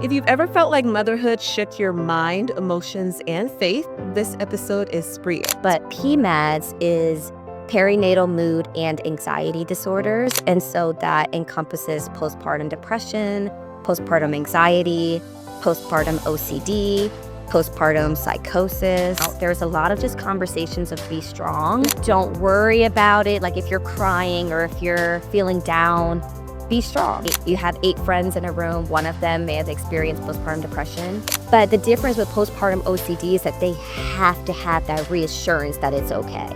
If you've ever felt like motherhood shook your mind, emotions, and faith, this episode is for you. But PMADs is perinatal mood and anxiety disorders. And so that encompasses postpartum depression, postpartum anxiety, postpartum OCD, postpartum psychosis. There's a lot of just conversations of be strong. Don't worry about it. Like if you're crying or if you're feeling down, be strong. You have 8 friends in a room. One of them may have experienced postpartum depression. But the difference with postpartum OCD is that they have to have that reassurance that it's okay.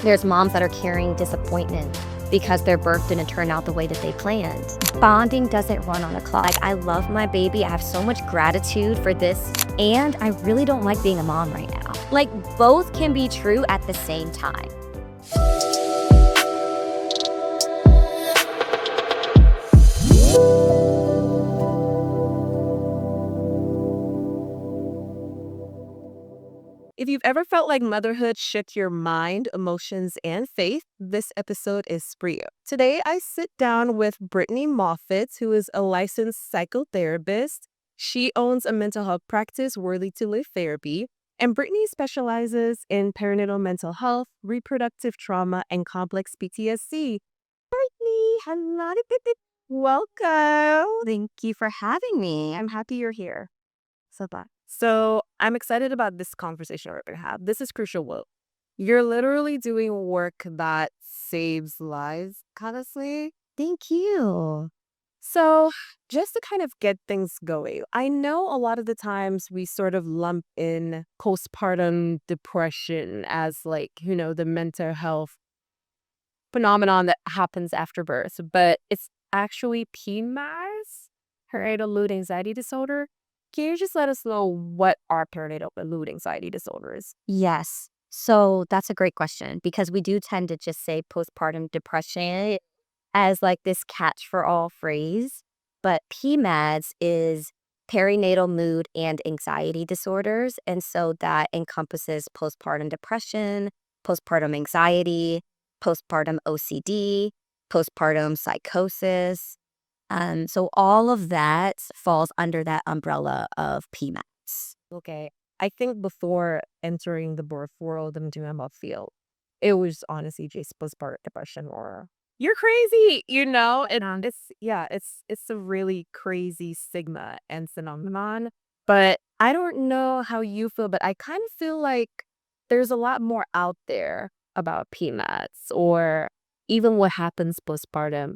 There's moms that are carrying disappointment because their birth didn't turn out the way that they planned. Bonding doesn't run on a clock. Like, I love my baby. I have so much gratitude for this. And I really don't like being a mom right now. Like, both can be true at the same time. If you've ever felt like motherhood shook your mind, emotions, and faith, this episode is for you. Today, I sit down with Brittany Moffett, who is a licensed psychotherapist. She owns a mental health practice, Worthy to Live Therapy, and Brittany specializes in perinatal mental health, reproductive trauma, and complex PTSD. Brittany, hello. Welcome. Thank you for having me. I'm happy you're here. So I'm excited about this conversation we're going to have. This is crucial work. You're literally doing work that saves lives, honestly. Thank you. So just to kind of get things going, I know a lot of the times we sort of lump in postpartum depression as the mental health phenomenon that happens after birth, but it's actually PMADs, perinatal mood anxiety disorder. Can you just let us know what are perinatal mood anxiety disorders? Yes. So that's a great question because we do tend to just say postpartum depression as like this catch-for-all phrase. But PMADs is perinatal mood and anxiety disorders. And so that encompasses postpartum depression, postpartum anxiety, postpartum OCD, postpartum psychosis. So all of that falls under that umbrella of PMADs. Okay. I think before entering the birth world and doing my field, it was honestly just postpartum depression or you're crazy, And it's a really crazy stigma and phenomenon. But I don't know how you feel, but I kind of feel like there's a lot more out there about PMADs or even what happens postpartum,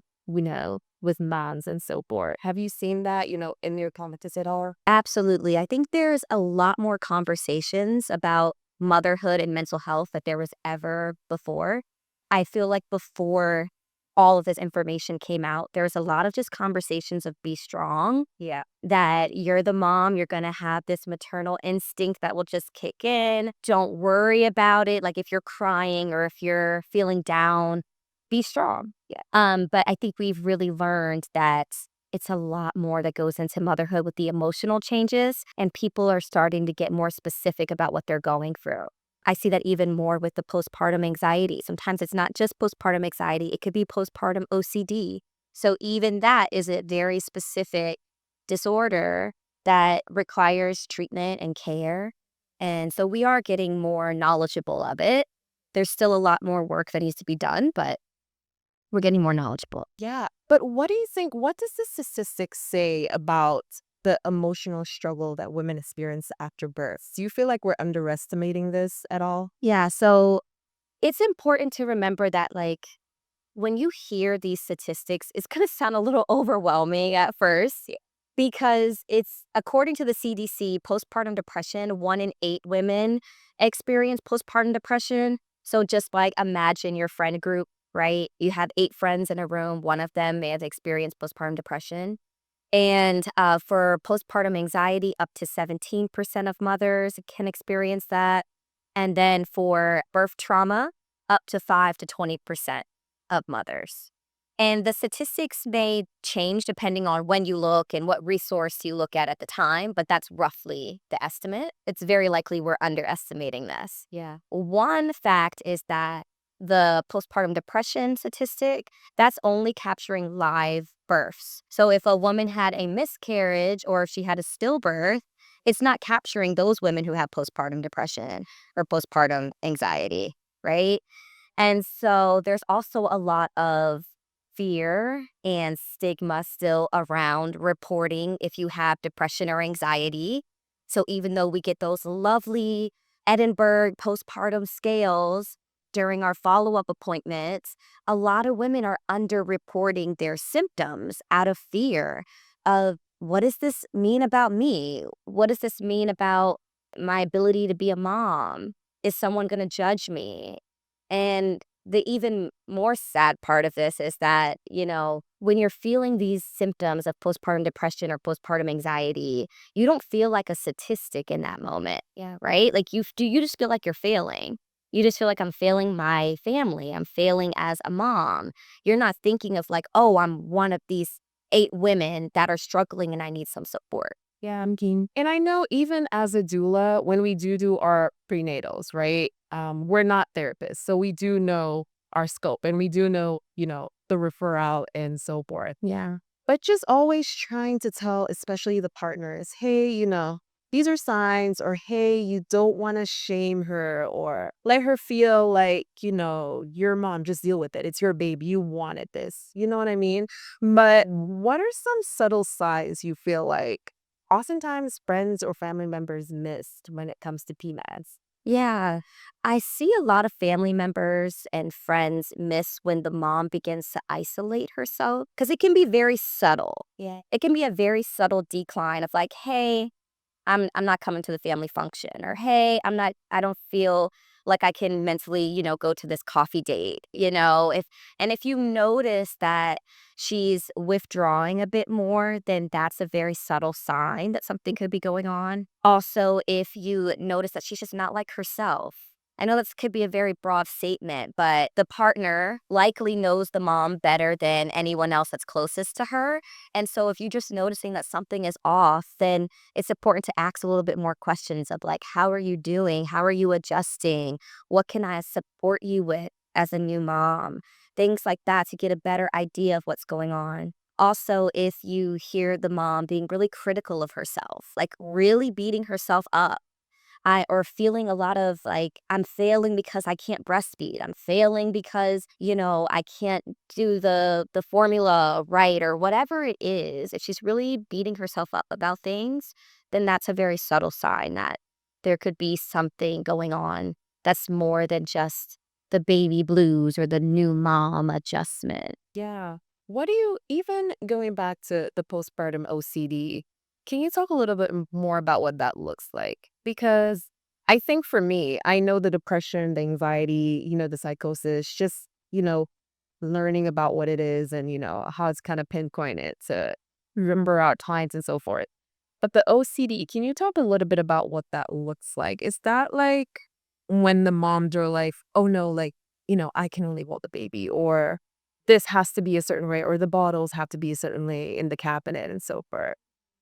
with moms and so forth. Have you seen that, in your comments at all? Absolutely. I think there's a lot more conversations about motherhood and mental health that there was ever before. I feel like before all of this information came out, there was a lot of just conversations of be strong. Yeah. That you're the mom, you're going to have this maternal instinct that will just kick in. Don't worry about it. Like if you're crying or if you're feeling down, be strong. Yeah. But I think we've really learned that it's a lot more that goes into motherhood with the emotional changes, and people are starting to get more specific about what they're going through. I see that even more with the postpartum anxiety. Sometimes it's not just postpartum anxiety, it could be postpartum OCD. So even that is a very specific disorder that requires treatment and care. And so we are getting more knowledgeable of it. There's still a lot more work that needs to be done, but we're getting more knowledgeable. Yeah. But what do you think? What does the statistics say about the emotional struggle that women experience after birth? Do you feel like we're underestimating this at all? Yeah, so it's important to remember that, like, when you hear these statistics, it's going to sound a little overwhelming at first because it's, according to the CDC, postpartum depression, 1 in 8 women experience postpartum depression. So just like imagine your friend group, right? You have 8 friends in a room. One of them may have experienced postpartum depression. And for postpartum anxiety, up to 17% of mothers can experience that. And then for birth trauma, up to 5 to 20% of mothers. And the statistics may change depending on when you look and what resource you look at the time, but that's roughly the estimate. It's very likely we're underestimating this. Yeah. One fact is that the postpartum depression statistic, that's only capturing live births. So if a woman had a miscarriage or if she had a stillbirth, it's not capturing those women who have postpartum depression or postpartum anxiety, right? And so there's also a lot of fear and stigma still around reporting if you have depression or anxiety. So even though we get those lovely Edinburgh postpartum scales during our follow-up appointments, a lot of women are underreporting their symptoms out of fear of what does this mean about me? What does this mean about my ability to be a mom? Is someone going to judge me? And the even more sad part of this is that, when you're feeling these symptoms of postpartum depression or postpartum anxiety, you don't feel like a statistic in that moment. Yeah. Right? Like you just feel like you're failing. You just feel like I'm failing my family. I'm failing as a mom. You're not thinking of like, oh, I'm one of these 8 women that are struggling and I need some support. Yeah, I'm keen. And I know even as a doula, when we do our prenatals, right? We're not therapists, so we do know our scope and we do know, the referral and so forth. Yeah. But just always trying to tell, especially the partners, hey, these are signs, or hey, you don't want to shame her or let her feel like, your mom, just deal with it. It's your baby. You wanted this. You know what I mean? But what are some subtle signs you feel like oftentimes friends or family members missed when it comes to PMADs? Yeah, I see a lot of family members and friends miss when the mom begins to isolate herself because it can be very subtle. Yeah. It can be a very subtle decline of like, hey, I'm not coming to the family function, or hey, I don't feel like I can mentally, go to this coffee date, if you notice that she's withdrawing a bit more, then that's a very subtle sign that something could be going on. Also, if you notice that she's just not like herself. I know this could be a very broad statement, but the partner likely knows the mom better than anyone else that's closest to her. And so if you're just noticing that something is off, then it's important to ask a little bit more questions of like, how are you doing? How are you adjusting? What can I support you with as a new mom? Things like that to get a better idea of what's going on. Also, if you hear the mom being really critical of herself, like really beating herself up, or feeling a lot of like, I'm failing because I can't breastfeed. I'm failing because, I can't do the formula right, or whatever it is. If she's really beating herself up about things, then that's a very subtle sign that there could be something going on that's more than just the baby blues or the new mom adjustment. Yeah. What do you, even going back to the postpartum OCD, can you talk a little bit more about what that looks like? Because I think for me, I know the depression, the anxiety, the psychosis, just, learning about what it is and, how it's kind of pinpointed to remember our times and so forth. But the OCD, can you talk a little bit about what that looks like? Is that like when the moms are like, oh no, like, I can only hold the baby, or this has to be a certain way, or the bottles have to be a certain way in the cabinet and so forth.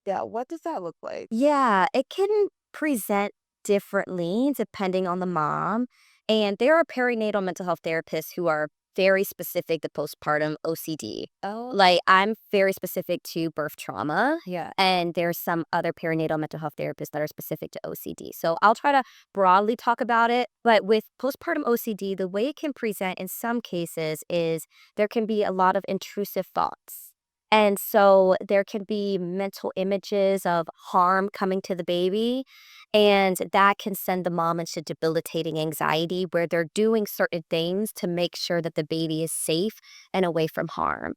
Yeah, what does that look like? Yeah, it can present differently depending on the mom. And there are perinatal mental health therapists who are very specific to postpartum OCD. Oh, Like, I'm very specific to birth trauma. Yeah. And there's some other perinatal mental health therapists that are specific to OCD. So I'll try to broadly talk about it. But with postpartum OCD, the way it can present in some cases is there can be a lot of intrusive thoughts. And so there can be mental images of harm coming to the baby, and that can send the mom into debilitating anxiety where they're doing certain things to make sure that the baby is safe and away from harm.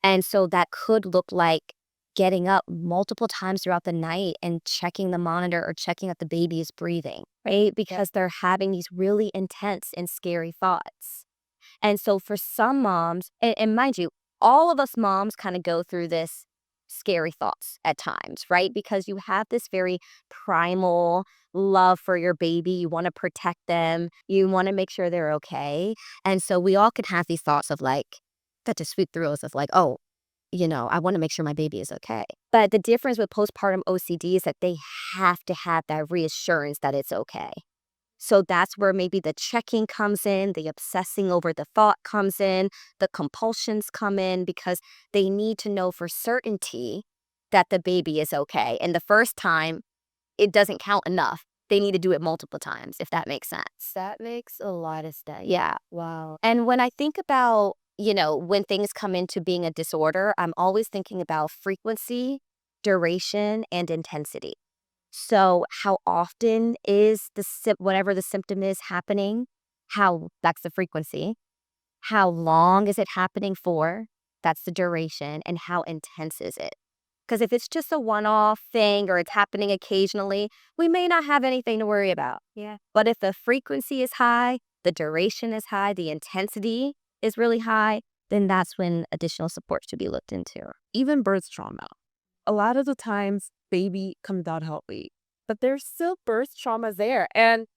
And so that could look like getting up multiple times throughout the night and checking the monitor or checking that the baby is breathing, right? Because they're having these really intense and scary thoughts. And so for some moms, and mind you, all of us moms kind of go through this scary thoughts at times, right? Because you have this very primal love for your baby. You want to protect them. You want to make sure they're okay. And so we all can have these thoughts of like, that just sweep through us of like, oh, I want to make sure my baby is okay. But the difference with postpartum OCD is that they have to have that reassurance that it's okay. So that's where maybe the checking comes in, the obsessing over the thought comes in, the compulsions come in because they need to know for certainty that the baby is okay. And the first time, it doesn't count enough. They need to do it multiple times, if that makes sense. That makes a lot of sense. Yeah. Wow. And when I think about, when things come into being a disorder, I'm always thinking about frequency, duration, and intensity. So how often is whatever the symptom is happening? How that's the frequency. How long is it happening for? That's the duration. And how intense is it? Because if it's just a one-off thing or it's happening occasionally, we may not have anything to worry about. Yeah. But if the frequency is high, the duration is high, the intensity is really high, then that's when additional support should be looked into. Even birth trauma. A lot of the times, baby comes out healthy, but there's still birth trauma there. And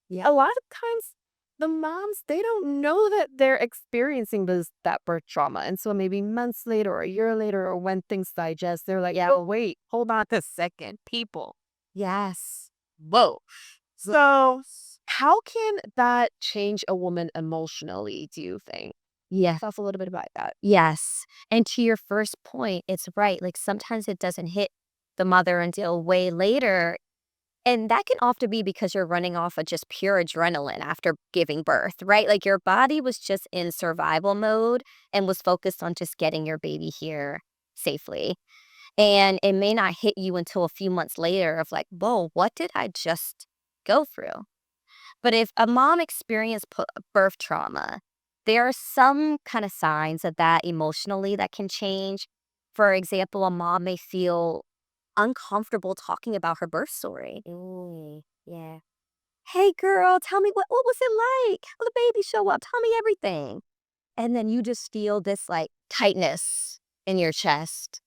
Yeah. a lot of times, the moms, they don't know that they're experiencing that birth trauma. And so maybe months later or a year later or when things digest, they're like, Yeah. oh, wait, hold on a second, people. Yes. Whoa. So how can that change a woman emotionally, do you think? Yes. Talk a little bit about that. Yes. And to your first point, it's right. Like sometimes it doesn't hit the mother until way later. And that can often be because you're running off of just pure adrenaline after giving birth, right? Like your body was just in survival mode and was focused on just getting your baby here safely. And it may not hit you until a few months later of like, whoa, what did I just go through? But if a mom experienced birth trauma, there are some kind of signs of that emotionally that can change. For example, a mom may feel uncomfortable talking about her birth story. Yeah. Hey, girl, tell me what was it like? How the baby show up? Tell me everything. And then you just feel this like tightness in your chest.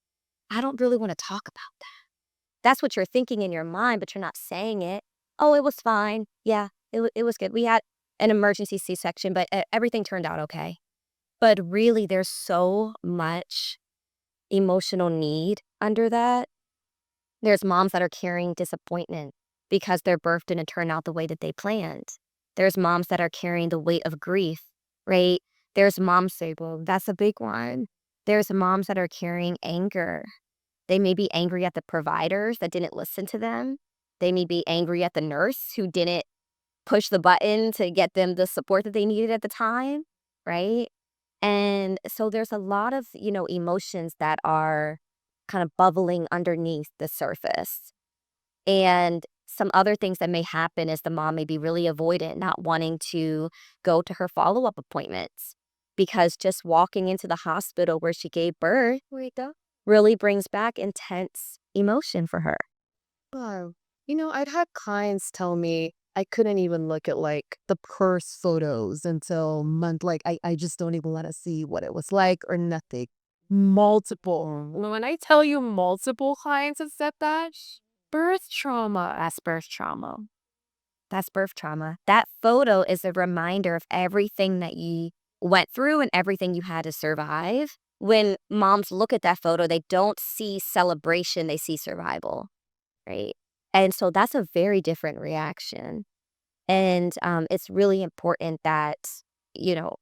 I don't really want to talk about that. That's what you're thinking in your mind, but you're not saying it. Oh, it was fine. Yeah, it was good. We had an emergency C-section, but everything turned out okay. But really, there's so much emotional need under that. There's moms that are carrying disappointment because their birth didn't turn out the way that they planned. There's moms that are carrying the weight of grief, right? There's moms say, well, that's a big one. There's moms that are carrying anger. They may be angry at the providers that didn't listen to them. They may be angry at the nurse who didn't push the button to get them the support that they needed at the time, right? And so there's a lot of, emotions that are kind of bubbling underneath the surface. And some other things that may happen is the mom may be really avoidant, not wanting to go to her follow-up appointments because just walking into the hospital where she gave birth really brings back intense emotion for her. Wow. I'd had clients tell me I couldn't even look at like the purse photos until month. Like I just don't even want to see what it was like or nothing. Multiple. When I tell you multiple clients have said that, birth trauma. That's birth trauma. That's birth trauma. That photo is a reminder of everything that you went through and everything you had to survive. When moms look at that photo, they don't see celebration, they see survival, right? And so that's a very different reaction. And it's really important that,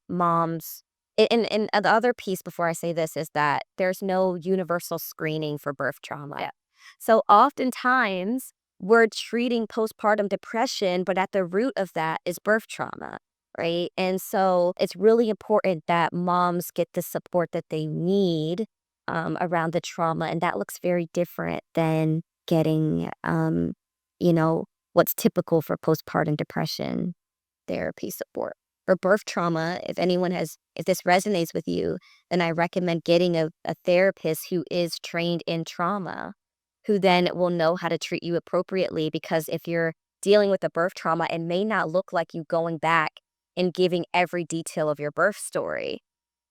moms, and the other piece before I say this is that there's no universal screening for birth trauma. Yeah. So oftentimes we're treating postpartum depression, but at the root of that is birth trauma, right? And so it's really important that moms get the support that they need around the trauma. And that looks very different than getting, what's typical for postpartum depression therapy support. For birth trauma, if this resonates with you, then I recommend getting a therapist who is trained in trauma, who then will know how to treat you appropriately. Because if you're dealing with a birth trauma, it may not look like you going back and giving every detail of your birth story,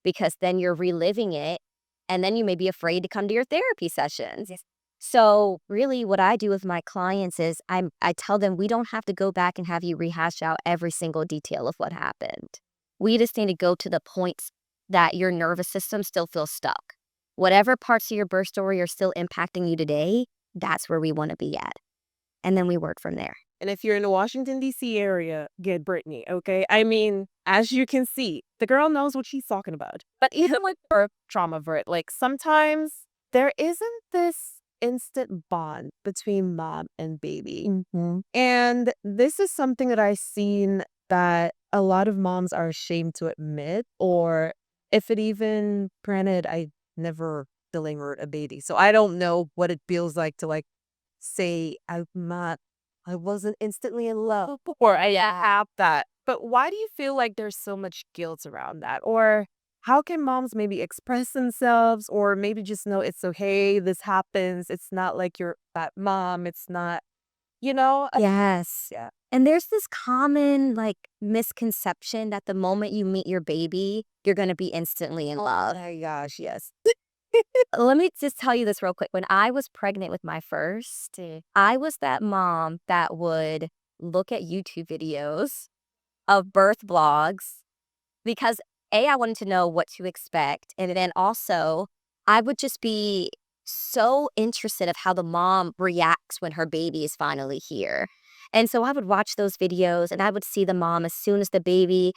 because then you're reliving it, and then you may be afraid to come to your therapy sessions. Yes. So really what I do with my clients is I tell them we don't have to go back and have you rehash out every single detail of what happened. We just need to go to the points that your nervous system still feels stuck. Whatever parts of your birth story are still impacting you today, that's where we want to be at. And then we work from there. And if you're in the Washington, D.C. area, get Brittany, okay? I mean, as you can see, the girl knows what she's talking about. But even with birth trauma, Brit, like sometimes there isn't this instant bond between mom and baby. And this is something that I've seen that a lot of moms are ashamed to admit, or if it even, granted, I never delivered a baby, so I don't know what it feels like to like say I wasn't instantly in love or I have that. But why do you feel like there's so much guilt around that? Or how can moms maybe express themselves or maybe just know it's okay, this happens. It's not like you're that mom. It's not, you know? Yes. Yeah. And there's this common like misconception that the moment you meet your baby, you're going to be instantly in Oh love. my gosh, yes. Let me just tell you this real quick. When I was pregnant with my first, I was that mom that would look at YouTube videos of birth vlogs because I wanted to know what to expect. And then also, I would just be so interested of how the mom reacts when her baby is finally here. And so I would watch those videos and I would see the mom as soon as the baby,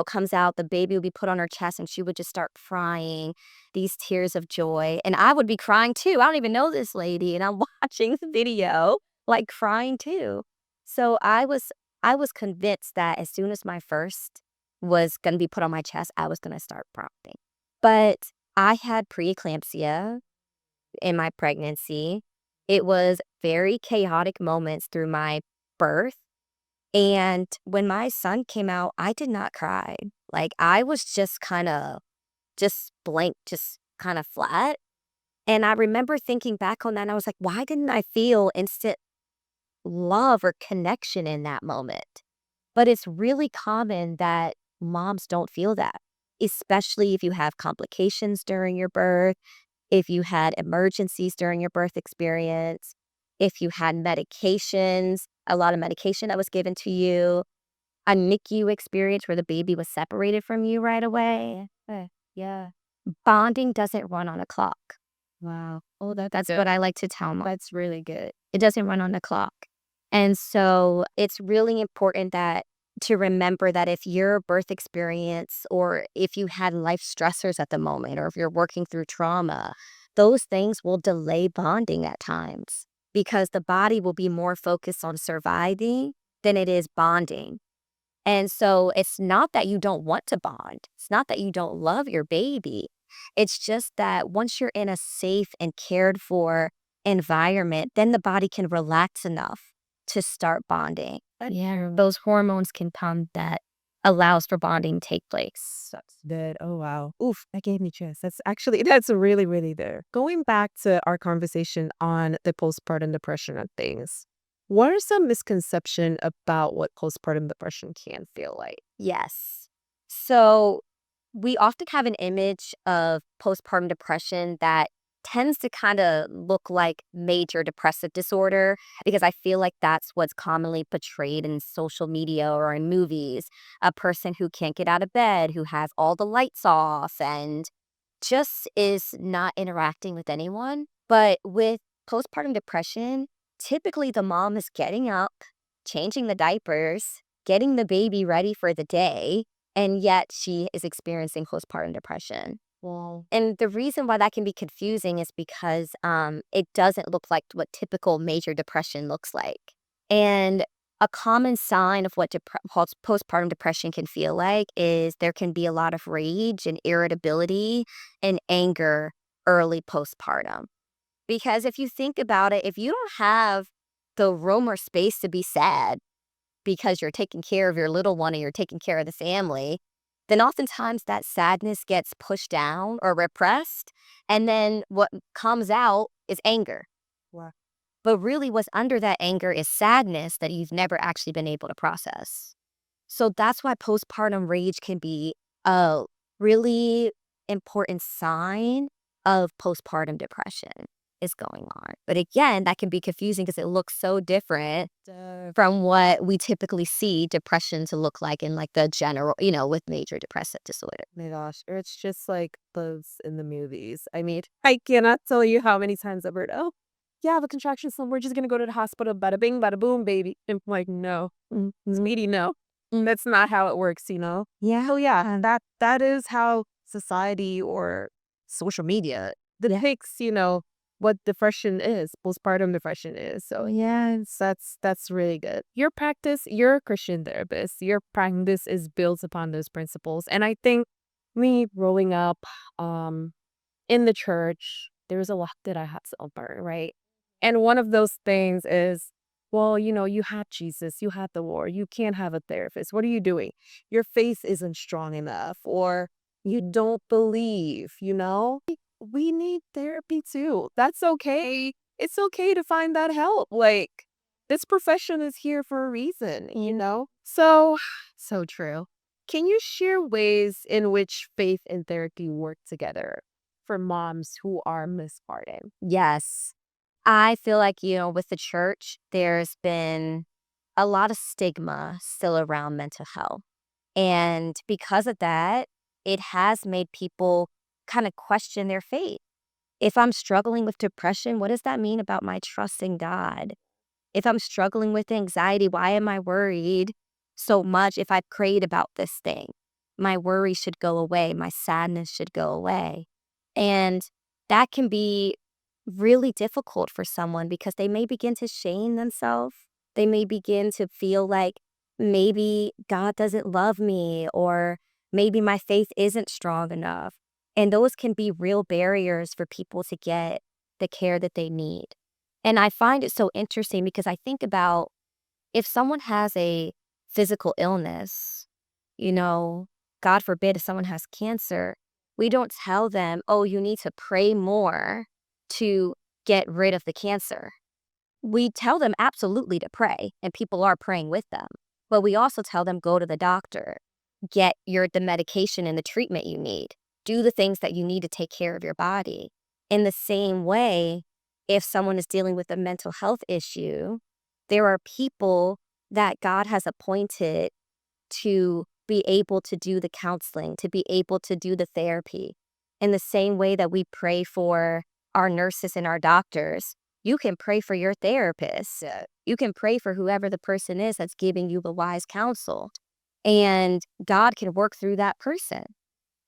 comes out, the baby would be put on her chest and she would just start crying, these tears of joy. And I would be crying too. I don't even know this lady. And I'm watching the video, like crying too. So I was convinced that as soon as my first was going to be put on my chest, I was going to start prompting. But I had preeclampsia in my pregnancy. It was very chaotic moments through my birth. And when my son came out, I did not cry. Like I was just kind of just blank, just kind of flat. And I remember thinking back on that and I was like, why didn't I feel instant love or connection in that moment? But it's really common that moms don't feel that, especially if you have complications during your birth, if you had emergencies during your birth experience, if you had medications, a lot of medication that was given to you, a NICU experience where the baby was separated from you right away. Yeah. Bonding doesn't run on a clock. Wow. Oh, that's That's good. what I like to tell moms. That's really good. It doesn't run on the clock. And so it's really important that to remember that if your birth experience or if you had life stressors at the moment or if you're working through trauma, those things will delay bonding at times because the body will be more focused on surviving than it is bonding. And so it's not that you don't want to bond. It's not that you don't love your baby. It's just that once you're in a safe and cared for environment, then the body can relax enough to start bonding. Yeah, those hormones can come that allows for bonding to take place. That's good. Oh, wow. Oof, that gave me chills. That's really, really there. Going back to our conversation on the postpartum depression and things, what are some misconceptions about what postpartum depression can feel like? Yes. So we often have an image of postpartum depression that tends to kind of look like major depressive disorder because I feel like that's what's commonly portrayed in social media or in movies. A person who can't get out of bed, who has all the lights off and just is not interacting with anyone. But with postpartum depression, typically the mom is getting up, changing the diapers, getting the baby ready for the day, and yet she is experiencing postpartum depression. Well, And the reason why that can be confusing is because it doesn't look like what typical major depression looks like. And a common sign of what postpartum depression can feel like is there can be a lot of rage and irritability and anger early postpartum. Because if you think about it, if you don't have the room or space to be sad because you're taking care of your little one and you're taking care of the family, then oftentimes that sadness gets pushed down or repressed. And then what comes out is anger. wow. But really, what's under that anger is sadness that you've never actually been able to process. So that's why postpartum rage can be a really important sign of postpartum depression is going on. But again, that can be confusing because it looks so different from what we typically see depression to look like in like the general, with major depressive disorder. My gosh, or it's just like those in the movies. I mean, I cannot tell you how many times I've heard, oh, "Yeah, I have a contraction, so we're just gonna go to the hospital, bada bing, bada boom, baby." And I'm like, "No, meaty, no. That's not how it works, you know?" Yeah. So, yeah, and that is how society or social media Yeah. depicts, what depression is, postpartum depression is. So, yes, that's really good. Your practice, you're a Christian therapist. Your practice is built upon those principles. And I think me growing up, um, in the church, there was a lot that I had to unlearn, right? And one of those things is, well, you had Jesus, you had the Lord, you can't have a therapist. What are you doing? Your faith isn't strong enough, or you don't believe, you know? We need therapy too. That's okay. It's okay to find that help. Like, this profession is here for a reason, you know? So, so true. Can you share ways in which faith and therapy work together for moms who are miscarrying? Yes. I feel like, with the church, there's been a lot of stigma still around mental health. And because of that, it has made people kind of question their faith. If I'm struggling with depression, what does that mean about my trust in God? If I'm struggling with anxiety, why am I worried so much if I prayed about this thing? My worry should go away. My sadness should go away. And that can be really difficult for someone because they may begin to shame themselves. They may begin to feel like maybe God doesn't love me, or maybe my faith isn't strong enough. And those can be real barriers for people to get the care that they need. And I find it so interesting because I think about if someone has a physical illness, you know, God forbid if someone has cancer, we don't tell them, oh, you need to pray more to get rid of the cancer. We tell them absolutely to pray, and people are praying with them. But we also tell them go to the doctor, get the medication and the treatment you need, do the things that you need to take care of your body. In the same way, if someone is dealing with a mental health issue, there are people that God has appointed to be able to do the counseling, to be able to do the therapy. In the same way that we pray for our nurses and our doctors, you can pray for your therapist. You can pray for whoever the person is that's giving you the wise counsel. And God can work through that person.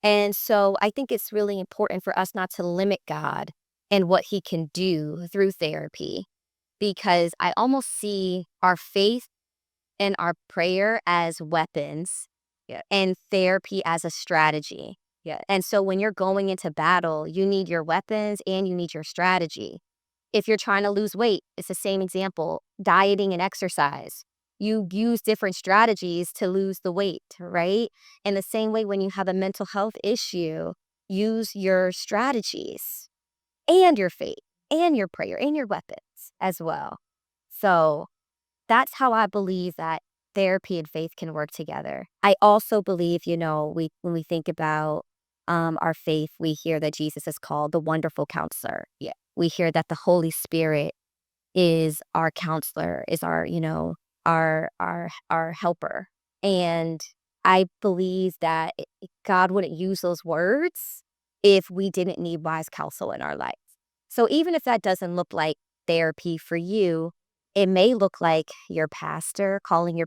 And so I think it's really important for us not to limit God and what he can do through therapy, because I almost see our faith and our prayer as weapons, Yeah. and therapy as a strategy. Yeah. And so when you're going into battle, you need your weapons and you need your strategy. If you're trying to lose weight, it's the same example, dieting and exercise. You use different strategies to lose the weight, right? In the same way, when you have a mental health issue, use your strategies and your faith and your prayer and your weapons as well. So that's how I believe that therapy and faith can work together. I also believe, when we think about our faith, we hear that Jesus is called the wonderful counselor. Yeah. We hear that the Holy Spirit is our counselor, is our, our helper. And I believe that God wouldn't use those words if we didn't need wise counsel in our life. So even if that doesn't look like therapy for you, it may look like your pastor, calling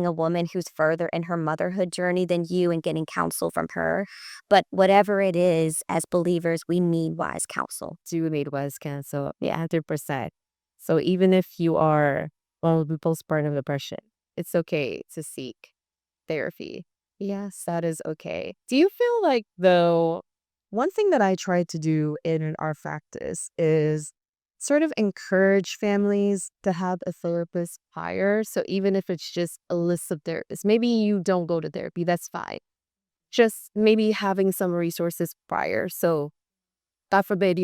a woman who's further in her motherhood journey than you and getting counsel from her. But whatever it is, as believers, we need wise counsel. Do need was canceled. Yeah, 100%. So even if you are with postpartum depression, it's okay to seek therapy. Yes, that is okay. Do you feel like, though, one thing that I try to do in our practice is sort of encourage families to have a therapist prior. So even if it's just a list of therapists, maybe you don't go to therapy, that's fine. Just maybe having some resources prior. So God forbid,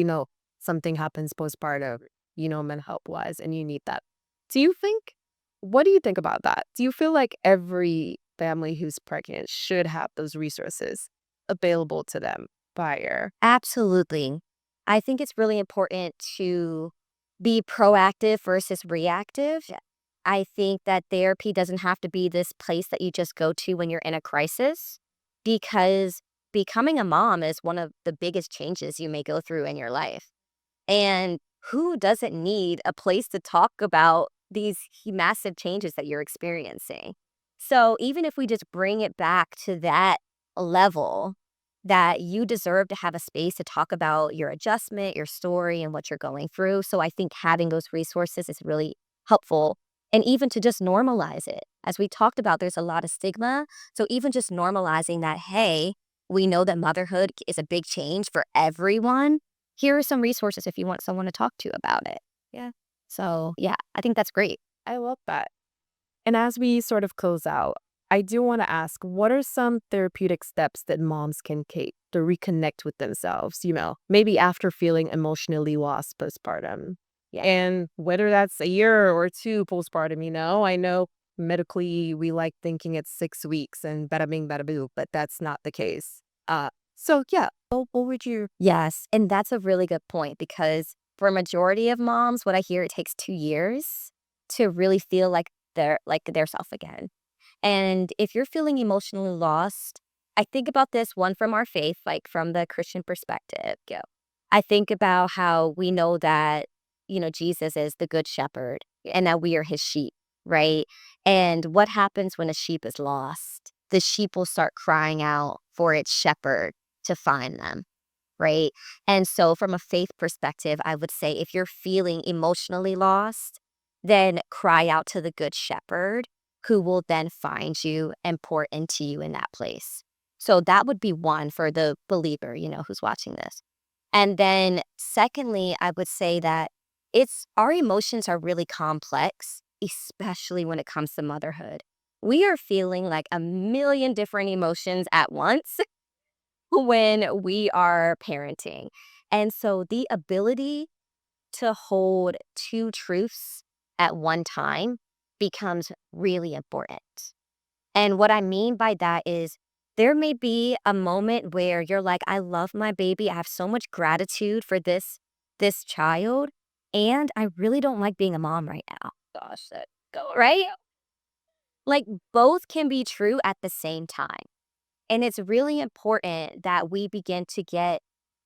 something happens postpartum, mental health wise, and you need that. Do you think, what do you think about that? Do you feel like every family who's pregnant should have those resources available to them prior? Absolutely. I think it's really important to be proactive versus reactive. I think that therapy doesn't have to be this place that you just go to when you're in a crisis, because becoming a mom is one of the biggest changes you may go through in your life. And who doesn't need a place to talk about these massive changes that you're experiencing? So even if we just bring it back to that level, that you deserve to have a space to talk about your adjustment, your story, and what you're going through. So I think having those resources is really helpful. And even to just normalize it. As we talked about, there's a lot of stigma. So even just normalizing that, hey, we know that motherhood is a big change for everyone. Here are some resources if you want someone to talk to about it. Yeah, So yeah, I think that's great. I love that. And as we sort of close out, I do want to ask, what are some therapeutic steps that moms can take to reconnect with themselves, maybe after feeling emotionally lost postpartum? Yeah. And whether that's a year or two postpartum, I know medically we like thinking it's 6 weeks and bada bing, bada boo, but that's not the case. So yeah, what would you? Yes, and that's a really good point because for a majority of moms, what I hear, it takes 2 years to really feel like their self again. And if you're feeling emotionally lost, I think about this one from our faith, like from the Christian perspective. Go. I think about how we know that, Jesus is the good shepherd and that we are his sheep, right? And what happens when a sheep is lost? The sheep will start crying out for its shepherd to find them, right? And so, from a faith perspective, I would say if you're feeling emotionally lost, then cry out to the good shepherd who will then find you and pour into you in that place. So, that would be one for the believer, who's watching this. And then, secondly, I would say that our emotions are really complex, especially when it comes to motherhood. We are feeling like a million different emotions at once when we are parenting. And so the ability to hold two truths at one time becomes really important. And what I mean by that is there may be a moment where you're like, I love my baby. I have so much gratitude for this child. And I really don't like being a mom right now. Gosh, that go right. Like both can be true at the same time. And it's really important that we begin to get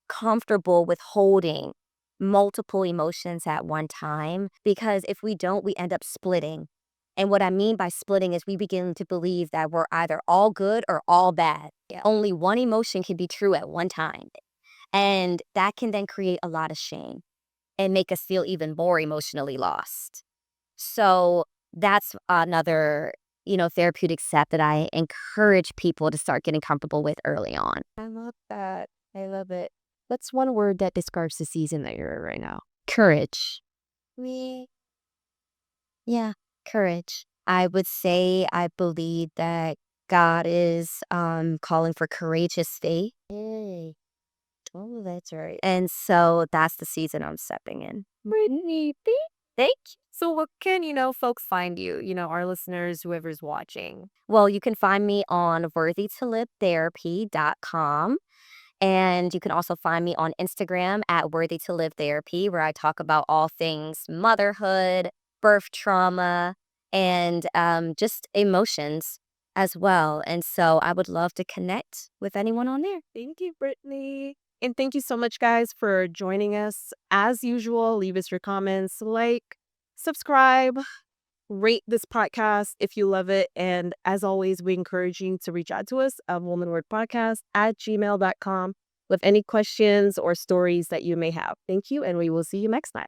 comfortable with holding multiple emotions at one time, because if we don't, we end up splitting. And what I mean by splitting is we begin to believe that we're either all good or all bad. Yeah. Only one emotion can be true at one time. And that can then create a lot of shame and make us feel even more emotionally lost. So that's another, therapeutic step that I encourage people to start getting comfortable with early on. I love that. I love it. What's one word that describes the season that you're in right now? Courage. Me. Yeah, courage. I would say I believe that God is calling for courageous faith. Yay. Oh, that's right. And so that's the season I'm stepping in. Brittany, Thank you. so what can, folks find you, our listeners, whoever's watching? Well, you can find me on worthytolivetherapy.com. And you can also find me on Instagram at Worthy to Live Therapy, where I talk about all things motherhood, birth trauma, and just emotions as well. And so I would love to connect with anyone on there. Thank you, Brittany. And thank you so much, guys, for joining us. As usual, leave us your comments, subscribe, rate this podcast if you love it. And as always, we encourage you to reach out to us at womanwordpodcast@gmail.com with any questions or stories that you may have. Thank you, and we will see you next time.